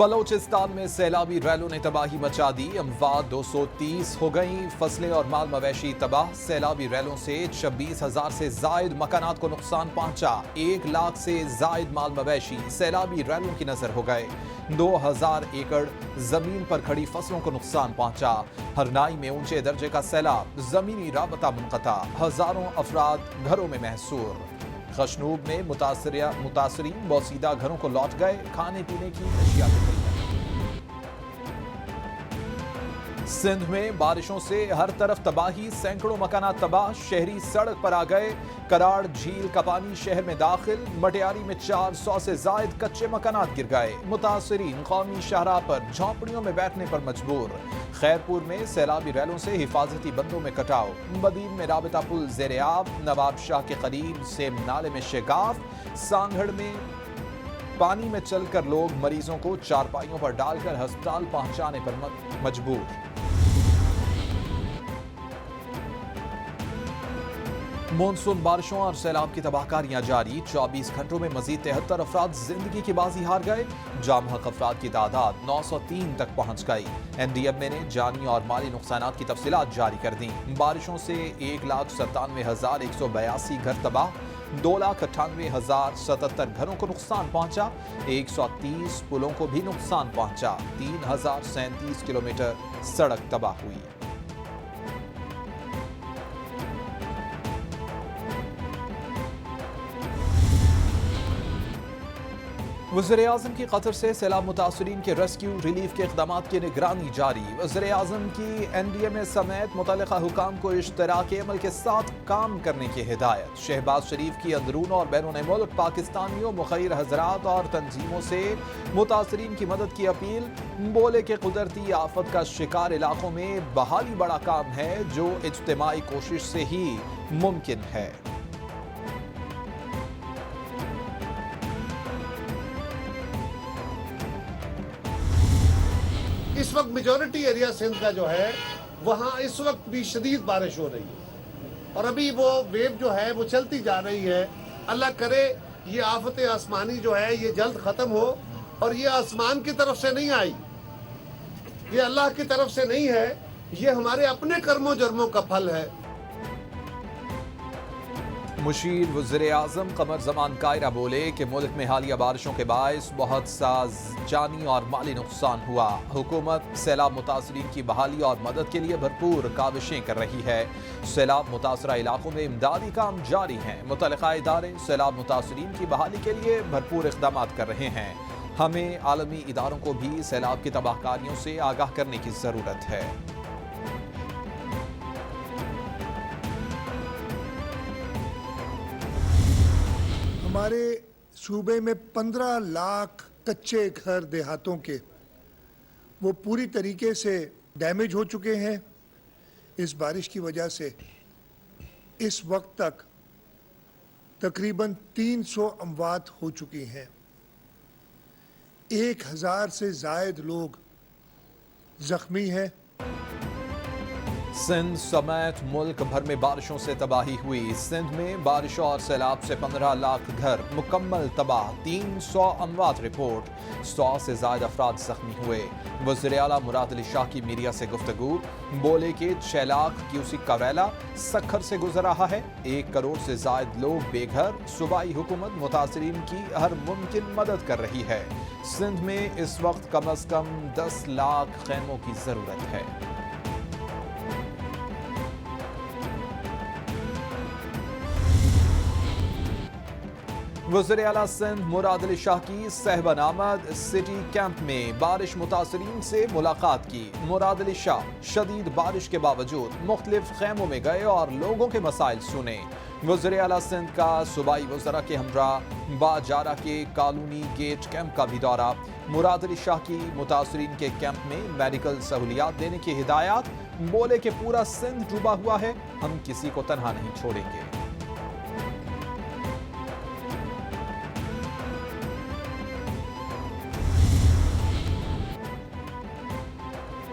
बलोचिस्तान में सैलाबी रैलों ने तबाही मचा दी। अमवात 230 हो गई, फसलें और माल मवेशी तबाह। सैलाबी रैलों से 26,000 से जायद मकानात को नुकसान पहुंचा। 1 लाख से जायद माल मवेशी सैलाबी रैलों की नजर हो गए। 2000 एकड़ जमीन पर खड़ी फसलों को नुकसान पहुंचा। हरनाई में ऊंचे दर्जे का सैलाब, जमीनी राबता मुनक़ता, हजारों अफराद घरों में महसूर। खशनूब में मुतासरीन बोसीदा घरों को लौट गए। खाने पीने की अशिया की किल्लत। सिंध में बारिशों से हर तरफ तबाही, सैकड़ों मकानात तबाह। शहरी सड़क पर आ गए। कराड़ झील का पानी शहर में दाखिल। मटियारी में 400 से जायद कच्चे मकानात गिर गए। मुतासरीन कौमी शाहराह पर झोंपड़ियों में बैठने पर मजबूर। खैरपुर में सैलाबी रैलों से हिफाजती बंदों में कटाव। मदीन में राबता पुल ज़ेर-ए-आब। नवाब शाह के करीब सेम नाले में शिगाफ। सांगड़ में पानी में चलकर लोग मरीजों को चारपाइयों पर डालकर अस्पताल पहुंचाने पर मजबूर। मॉनसून बारिशों और सैलाब की तबाहकारियां जारी। 24 घंटों में मजीद 73 अफराद जिंदगी की बाजी हार गए। जामहक अफराद की तादाद 903 तक पहुंच गई। NDMA ने जानी और माली नुकसानात की तफसीलात जारी कर दी। बारिशों से 1,97,182 घर तबाह। 2,98,077 घरों को नुकसान पहुंचा। 130 पुलों को भी नुकसान पहुंचा। 3,037 किलोमीटर सड़क तबाह हुई। वज़ीर-ए-आज़म की कतर से सैलाब मुतासरीन के रेस्क्यू रिलीफ के इक़दामात की निगरानी जारी। वज़ीर-ए-आज़म की NDMA समेत मुतल्लिक़ा हुकाम को इश्तराकी अमल के साथ काम करने की हिदायत। शहबाज शरीफ की अंदरून और बैरून मुल्क पाकिस्तानियों, मुख़य्यर हज़रात और तंजीमों से मुतासरीन की मदद की अपील। बोले कि कुदरती आफत का शिकार इलाकों में बहाली बड़ा काम है जो इज्तिमाई कोशिश से ही मुमकिन है। इस वक्त मेजॉरिटी एरिया सिंध का जो है वहाँ इस वक्त भी शदीद बारिश हो रही है और अभी वो वेव जो है वो चलती जा रही है। अल्लाह करे ये आफत आसमानी जो है ये जल्द ख़त्म हो और ये आसमान की तरफ से नहीं आई, ये अल्लाह की तरफ से नहीं है, ये हमारे अपने कर्मों जर्मों का फल है। मुशीर वज़ीर-ए-आज़म कमर ज़मान कायरा बोले कि मुल्क में हालिया बारिशों के बायस बहुत सा जानी और माली नुकसान हुआ। हुकूमत सैलाब मुतासरीन की बहाली और मदद के लिए भरपूर काविशें कर रही है। सैलाब मुतासरा इलाकों में इमदादी काम जारी हैं। मुतल्लिक़ा इदारे सैलाब मुतासरीन की बहाली के लिए भरपूर इक़दामात कर रहे हैं। हमें आलमी इदारों को भी सैलाब की तबाहकारियों से आगाह करने की ज़रूरत है। हमारे सूबे में 15 लाख कच्चे घर देहातों के वो पूरी तरीके से डैमेज हो चुके हैं। इस बारिश की वजह से इस वक्त तक तकरीबन 300 अमवात हो चुकी हैं। 1000 से जायद लोग जख्मी हैं। सिंध समेत मुल्क भर में बारिशों से तबाही हुई। सिंध में बारिशों और सैलाब से 15 लाख घर मुकम्मल तबाह। 300 अमवात रिपोर्ट। 100 से ज्यादा अफराद जख्मी हुए। वज़ीर आला मुराद अली शाह की मीडिया से गुफ्तगू। बोले कि 6 लाख क्यूसिक का रैला सखर से गुजर रहा है। 1 करोड़ से जायद लोग बेघर। सूबाई हुकूमत मुतासरीन की हर मुमकिन मदद कर रही है। सिंध में इस वक्त कम अज कम 10 लाख खैमों की जरूरत है। वज़ीर आला सिंध मुराद अली शाह की सहबन आमद। सिटी कैंप में बारिश मुतासरीन से मुलाकात की। मुराद अली शाह शदीद बारिश के बावजूद मुख्तलिफ खैमों में गए और लोगों के मसाइल सुने। वज़ीर आला सिंध का सूबाई वज़रा के हमरा बाजारा के कॉलोनी गेट कैंप का भी दौरा। मुराद अली शाह की मुतासरीन के कैंप में मेडिकल सहूलियात देने की हिदायत। बोले कि पूरा सिंध डूबा हुआ है, हम किसी को तनहा नहीं छोड़ेंगे।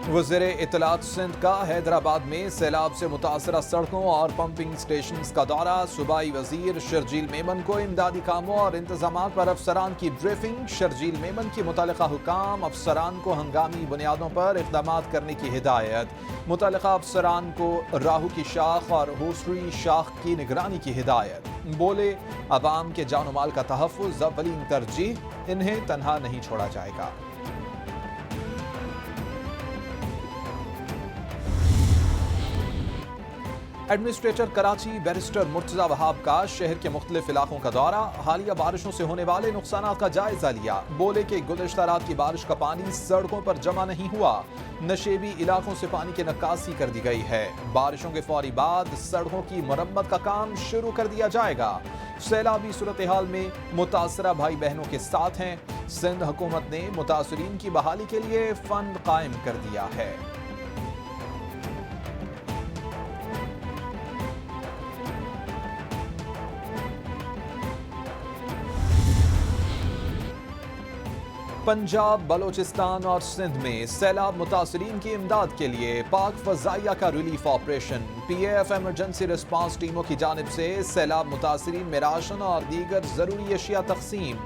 वज़ीर इत्तलात सिंध का हैदराबाद में सैलाब से मुतासरा सड़कों और पंपिंग स्टेशंस का दौरा। सूबाई वजीर शर्जील मेमन को इमदादी कामों और इंतजामात पर अफसरान की ब्रीफिंग। शर्जील मेमन की मुतल्लिका हुकाम अफसरान को हंगामी बुनियादों पर इक़दामात करने की हिदायत। मुतल्लिका अफसरान को राहू की शाख और होसरी शाख की निगरानी की हिदायत। बोले अवाम के जान माल का तहफ़्फ़ुज़ अव्वलीन तरजीह, इन्हें तन्हा नहीं छोड़ा जाएगा। एडमिनिस्ट्रेटर कराची बैरिस्टर मुर्तज़ा वहाब का शहर के मुख्तलिफ इलाकों का दौरा। हालिया बारिशों से होने वाले नुकसानात का जायजा लिया। बोले कि गुज़िश्ता रात की बारिश का पानी सड़कों पर जमा नहीं हुआ, नशेबी इलाकों से पानी की निकासी कर दी गई है। बारिशों के फौरी बाद सड़कों की मरम्मत का काम शुरू कर दिया जाएगा। सैलाबी सूरत हाल में मुतासरा भाई बहनों के साथ हैं। सिंध हुकूमत ने मुतासरीन की बहाली के लिए फंड कायम कर दिया है। पंजाब, बलोचिस्तान और सिंध में सैलाब मुतासरीन की इमदाद के लिए पाक फजाइया का relief operation. PAF emergency response टीमों की जानिब से सैलाब मुतासरीन में राशन और दीगर ज़रूरी अशिया तकसीम।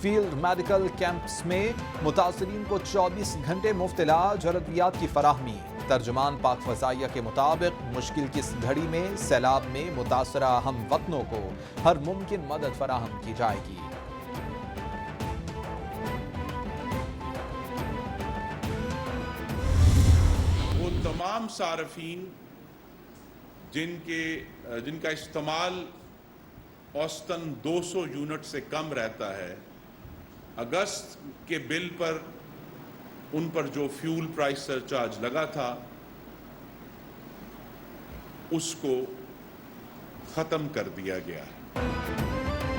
फील्ड मेडिकल कैंप्स में मुतासरीन को 24 घंटे मुफ्त इलाज और अद्वियात की फराहमी। तर्जुमान पाक फजाइया के मुताबिक मुश्किल की इस घड़ी में सैलाब में मुतासरा हम वतनों को हर मुमकिन मदद फराहम की जाएगी। तमाम सारफीन जिनका इस्तेमाल औसतन 200 यूनिट से कम रहता है, अगस्त के बिल पर उन पर जो फ्यूल प्राइस सरचार्ज लगा था उसको ख़त्म कर दिया गया है।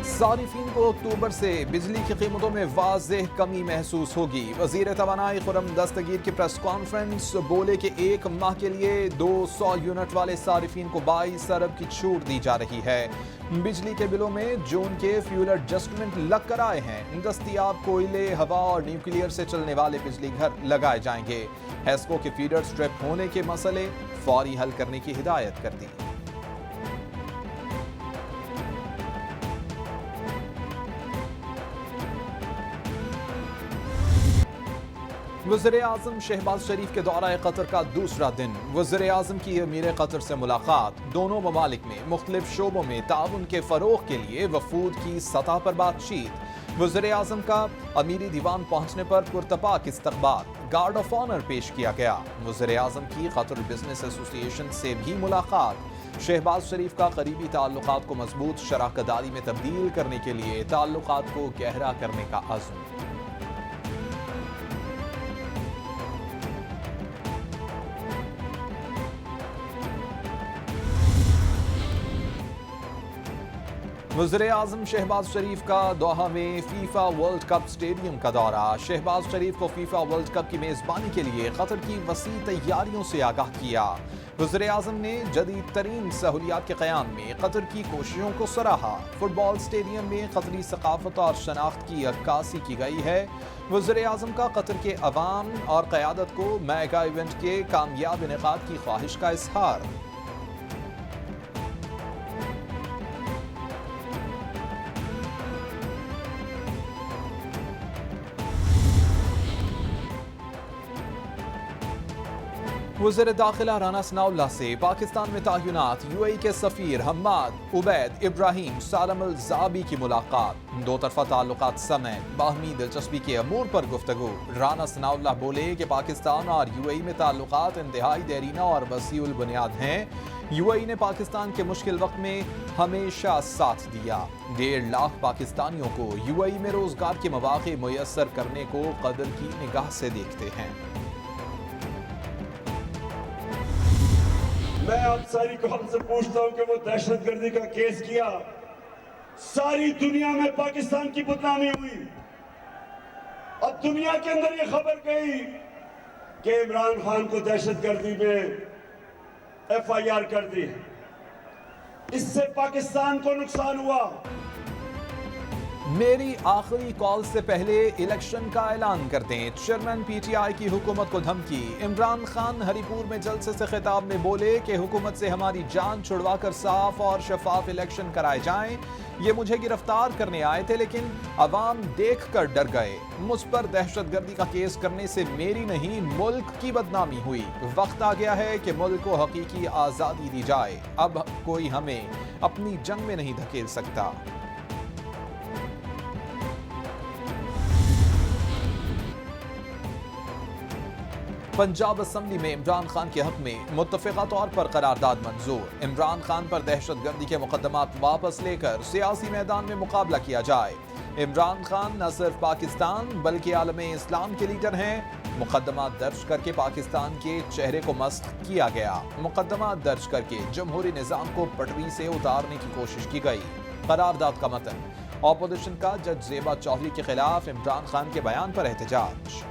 सारिफीन को अक्टूबर से बिजली की कीमतों में वाज़ेह कमी महसूस होगी। वज़ीर तवानाई खुर्रम दस्तगीर की प्रेस कॉन्फ्रेंस। बोले कि एक माह के लिए 200 यूनिट वाले सारिफीन को 22 अरब की छूट दी जा रही है। बिजली के बिलों में जून के फ्यूल एडजस्टमेंट लग कर आए हैं। दस्तियाब कोयले, हवा और न्यूक्लियर से चलने वाले बिजली घर लगाए जाएंगे। हेस्को के फीडर स्ट्रिप होने के मसले फौरी हल करने की हिदायत कर दी। वज़ीर आज़म शहबाज शरीफ के दौरा कतर का दूसरा दिन। वज़ीर आज़म की अमीर कतर से मुलाकात। दोनों ममालिक में मुख्तलिफ शोबों में ताउन के फ़रोग़ के लिए वफूद की सतह पर बातचीत। वज़ीर आज़म का अमीरी दीवान पहुँचने पर पुरतपाक इस्तक़बाल। गार्ड ऑफ ऑनर पेश किया गया। वज़ीर आज़म की कतर बिजनेस एसोसिएशन से भी मुलाकात। शहबाज शरीफ का करीबी ताल्लुकात को मजबूत शराकतदारी में तब्दील करने के लिए ताल्लुकात को गहरा करने का अज़्म। वज़ीर आज़म शहबाज शरीफ का दोहा में फीफा वर्ल्ड कप स्टेडियम का दौरा। शहबाज शरीफ को फीफा वर्ल्ड कप की मेज़बानी के लिए कतर की वसी तैयारियों से आगाह किया। वज़ीर आज़म ने जदीद तरीन सहूलियात के क़याम में कतर की कोशिशों को सराहा। फुटबॉल स्टेडियम में कतरी सकाफत और शनाख्त की अक्कासी की गई है। वज़ीर आज़म का कतर के अवाम और क़यादत को मेगा इवेंट के कामयाब इनेकाद की ख्वाहिश का इज़हार। वज़ीर दाखिला राना सनाउल्लाह से पाकिस्तान में तायुनात। UAE के सफ़ीर हम्माद, उबैद, इब्राहिम, सालम अल ज़ाबी की मुलाकात। दो तरफ़ा ताल्लुकात समेत बाहमी दिलचस्पी के अमूर पर गुफ्तगू। राना सनाउल्लाह बोले कि पाकिस्तान और UAE में ताल्लुकात इंतहाई देरीना और वसीउल बुनियाद हैं। UAE ने पाकिस्तान के मुश्किल वक्त में हमेशा साथ दिया। 1.5 लाख पाकिस्तानियों को UAE में रोजगार के मौके मुयस्सर करने को कदर की निगाह से देखते हैं। मैं आप सारी कौम से पूछता हूं कि वो दहशतगर्दी का केस किया, सारी दुनिया में पाकिस्तान की बदनामी हुई। अब दुनिया के अंदर ये खबर गई कि इमरान खान को दहशतगर्दी में FIR कर दी। इससे पाकिस्तान को नुकसान हुआ। میری آخری کال سے پہلے الیکشن کا اعلان کر دیں، چیئرمین پی ٹی آئی کی حکومت کو دھمکی۔ عمران خان ہری پور میں جلسے سے خطاب میں بولے کہ حکومت سے ہماری جان چھڑوا کر صاف اور شفاف الیکشن کرائے جائیں۔ یہ مجھے گرفتار کرنے آئے تھے لیکن عوام دیکھ کر ڈر گئے۔ مجھ پر دہشت گردی کا کیس کرنے سے میری نہیں ملک کی بدنامی ہوئی۔ وقت آ گیا ہے کہ ملک کو حقیقی آزادی دی جائے۔ اب کوئی ہمیں اپنی جنگ میں نہیں دھکیل سکتا۔ پنجاب اسمبلی میں عمران خان کے حق میں متفقہ طور پر قرارداد منظور۔ عمران خان پر دہشت گردی کے مقدمات واپس لے کر سیاسی میدان میں مقابلہ کیا جائے۔ عمران خان نہ صرف پاکستان بلکہ عالم اسلام کے لیڈر ہیں۔ مقدمات درج کر کے پاکستان کے چہرے کو مسخ کیا گیا۔ مقدمات درج کر کے جمہوری نظام کو پٹری سے اتارنے کی کوشش کی گئی۔ قرارداد کا متن: اپوزیشن کا جج زیبا چودھری کے خلاف عمران خان کے بیان پر احتجاج۔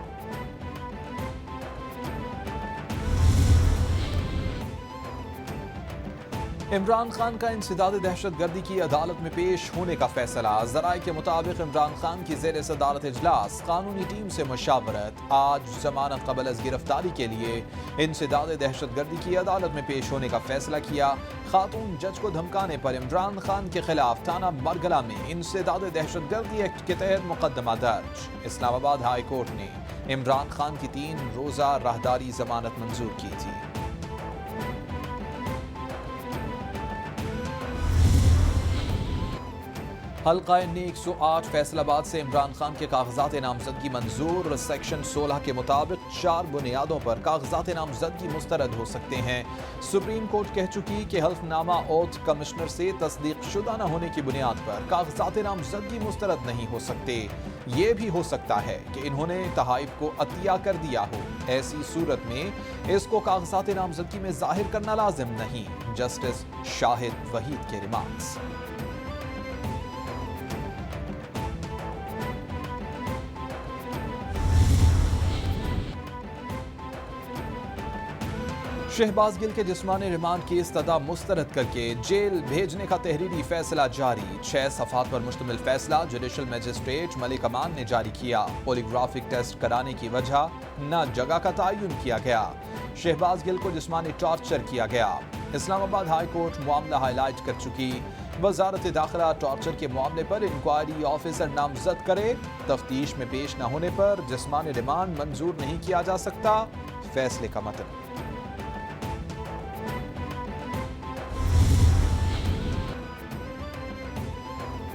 عمران خان کا انسداد دہشت گردی کی عدالت میں پیش ہونے کا فیصلہ۔ ذرائع کے مطابق عمران خان کی زیر صدارت اجلاس، قانونی ٹیم سے مشاورت۔ آج ضمانت قبل از گرفتاری کے لیے انسداد دہشت گردی کی عدالت میں پیش ہونے کا فیصلہ کیا۔ خاتون جج کو دھمکانے پر عمران خان کے خلاف تھانہ مرگلہ میں انسداد دہشت گردی ایکٹ کے تحت مقدمہ درج۔ اسلام آباد ہائی کورٹ نے عمران خان کی 3 روزہ راہداری ضمانت منظور کی تھی۔ حلقہ نیک 108 فیصل آباد سے عمران خان کے کاغذات نامزدگی منظور۔ سیکشن 16 کے مطابق 4 بنیادوں پر کاغذات نامزدگی مسترد ہو سکتے ہیں۔ سپریم کورٹ کہہ چکی کہ حلف نامہ اوتھ کمشنر سے تصدیق شدہ نہ ہونے کی بنیاد پر کاغذات نامزدگی مسترد نہیں ہو سکتے۔ یہ بھی ہو سکتا ہے کہ انہوں نے تحائف کو عطیہ کر دیا ہو۔ ایسی صورت میں اس کو کاغذات نامزدگی میں ظاہر کرنا لازم نہیں۔ جسٹس شاہد وحید کے ریمارکس۔ شہباز گل کے جسمانی ریمانڈ کی استدعا مسترد کر کے جیل بھیجنے کا تحریری فیصلہ جاری۔ 6 صفحات پر مشتمل فیصلہ جوڈیشل میجسٹریٹ ملک امان نے جاری کیا۔ پولیگرافک ٹیسٹ کرانے کی وجہ نہ جگہ کا تعین کیا گیا۔ شہباز گل کو جسمانی ٹارچر کیا گیا۔ اسلام آباد ہائی کورٹ معاملہ ہائی لائٹ کر چکی۔ وزارت داخلہ ٹارچر کے معاملے پر انکوائری آفیسر نامزد کرے۔ تفتیش میں پیش نہ ہونے پر جسمانی ریمانڈ منظور نہیں کیا جا سکتا۔ فیصلے کا متن: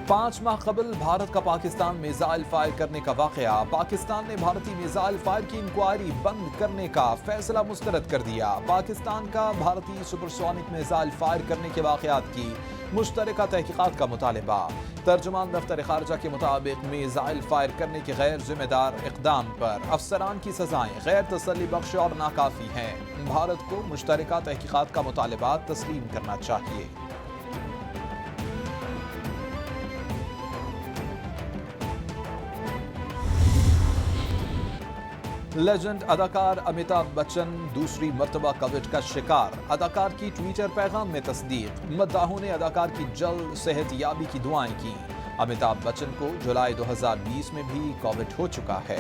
5 ماہ قبل بھارت کا پاکستان میزائل فائر کرنے کا واقعہ۔ پاکستان نے بھارتی میزائل فائر کی انکوائری بند کرنے کا فیصلہ مسترد کر دیا۔ پاکستان کا بھارتی سپرسونک میزائل فائر کرنے کے واقعات کی مشترکہ تحقیقات کا مطالبہ۔ ترجمان دفتر خارجہ کے مطابق میزائل فائر کرنے کے غیر ذمہ دار اقدام پر افسران کی سزائیں غیر تسلی بخش اور ناکافی ہیں۔ بھارت کو مشترکہ تحقیقات کا مطالبات تسلیم کرنا چاہیے۔ لیجنڈ اداکار امیتابھ بچن دوسری مرتبہ کووڈ کا شکار۔ اداکار کی ٹویٹر پیغام میں تصدیق۔ مداحوں نے اداکار کی جلد صحت یابی کی دعائیں کی۔ امیتابھ بچن کو جولائی 2020 میں بھی کووڈ ہو چکا ہے۔